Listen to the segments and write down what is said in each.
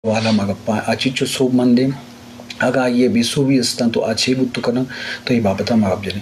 wala magapa achicho sub mande aga ye bisu bi istan to achi buttu kana to ye babata magabjene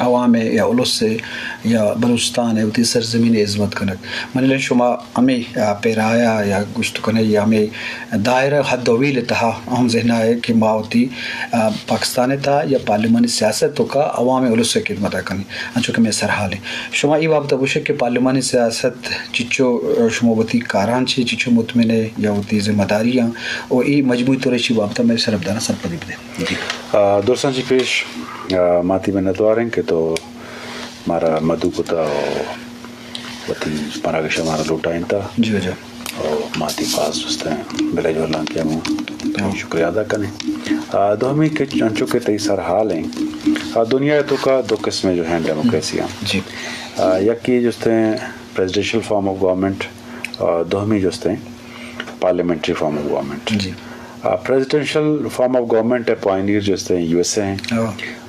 عوام یا olds یا بلوچستان ہے اتی سرزمین عظمت کنک من شما ہمیں پیرایا یا گشت کنے یا ہمیں دائرہ حد طویل تہا ہم ذہنہ ہے کہ ماوتی پاکستان تھا یا پارلیمانی سیاست تو کا عوام اولس سے خدمت کنی انچو کہ میں سرحال ہیں شما ای بابتا بوشے کہ پارلیمانی سیاست چچو شما وتی کاران چی چچو مطمئن یا وتی ذمہ داریاں اور ای مجموعی طور چی بابتا میں سربدانا سرپدی بدے دوستان جی پیش ماتی منتواریں کہ تو ہمارا مدو کو تھا وتی مراکش ہمارا لوٹائن تھا جی جی اور ماتی پاس دوست ہیں بلاج واللہ کیا ہوں شکریہ ادا کریں دو ہمیں کہ چنچوں کے تئی سر حال ہیں دنیا تو کا دو قسمیں جو ہیں ڈیموکریسیاں جی یکی جو ہیں پریزیڈنشل فارم آف گورنمنٹ دو ہمیں جو ہیں پارلیمنٹری فارم آف گورنمنٹ جی پریزیڈنشل فارم آف گورنمنٹ ہے پائنیر جو ہیں یو ایس اے ہیں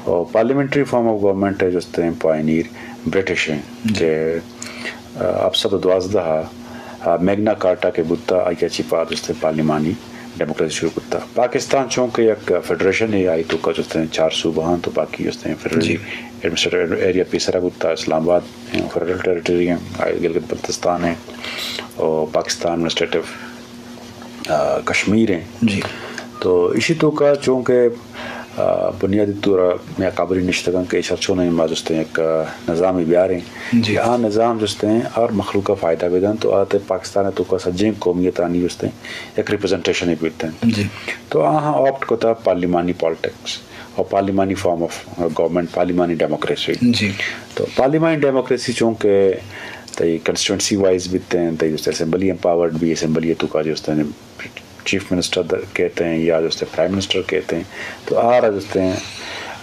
اور پارلیمنٹری فارم آف گورنمنٹ ہے جو ہیں پائنیر برٹش ہیں کہ اب سب دوازدہ میگنا کارٹا کے بتا آئی اچھی پات جو ہیں پارلیمانی ڈیموکریسی شروع کرتا پاکستان چونکہ ایک فیڈریشن ہے آئی تو کا جو ہیں 4 صوبہ تو باقی جو ہیں فیڈرل ایڈمنسٹریٹو ایریا پیسرا بتا اسلام آباد فیڈرل ٹیریٹری ہیں گلگت بلتستان ہیں اور پاکستان ایڈمنسٹریٹو کشمیر ہیں جی تو اسی تو کا چونکہ بنیادی طور میں قابل نشتگان کے اشارچوں نے ماجستے ہیں ایک نظامی بیار ہیں جی نظام جستے ہیں اور مخلوق کا فائدہ بیدن تو آتے پاکستان ہے تو کا سجیں قومیتانی جستے ہیں ایک ریپرزنٹیشن ہی بیتے ہیں جی تو آپٹ کو تھا پارلیمانی پالیٹکس اور پارلیمانی فارم آف گورنمنٹ پارلیمانی ڈیموکریسی جی تو پارلیمانی ڈیموکریسی چونکہ تی کنسٹیٹوئنسی وائز بیتے ہیں تی جستے اسمبلی امپاورڈ بھی اسمبلی تو کا جستے ہیں چیف منسٹر کہتے ہیں یا جو پرائم منسٹر کہتے ہیں تو جو ہیں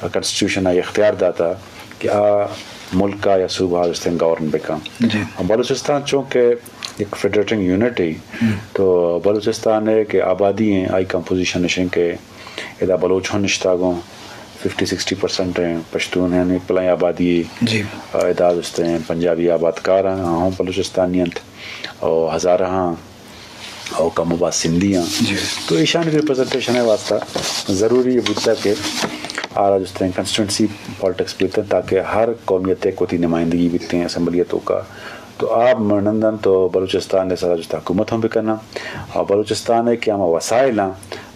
کنسٹیٹیوشن آئی اختیار داتا کہ ملک کا یا صوبہ جو ہیں گورن بکا بلوچستان چونکہ ایک فیڈریٹنگ یونٹ ہے تو بلوچستان ہے کہ آبادی ہیں آئی کمپوزیشن نشیں کہ ادا بلوچ ہوں نشتاگوں 50-60% ہیں پشتون ہیں پلائیں آبادی ادا جو ہیں پنجابی آباد کار ہیں ہوں بلوچستانیت اور ہزارہ اور کم بعد سندھیاں تو ایشان ریپرزنٹیشن ہے واسطہ ضروری یہ بودتا کہ آرہ جو ہیں کنسٹیٹوئنسی پالیٹکس بیتے ہیں تاکہ ہر قومیت کو تی نمائندگی بیتے ہیں اسمبلیتوں کا تو آپ مرنندن تو بلوچستان نے سارا جو حکومت ہم بھی کرنا اور بلوچستان ہے کہ ہم وسائل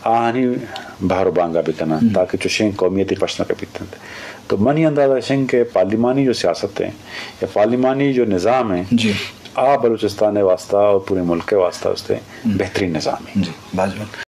آہنی بہر و بانگا بھی کرنا تاکہ جو شنگ قومیتی پشنا کے بیتے ہیں تو منی اندازہ شنگ کے پارلیمانی جو سیاست ہیں یا پارلیمانی جو نظام ہیں بلوچستان واسطہ اور پورے ملک کے واسطہ اس سے بہترین نظام ہے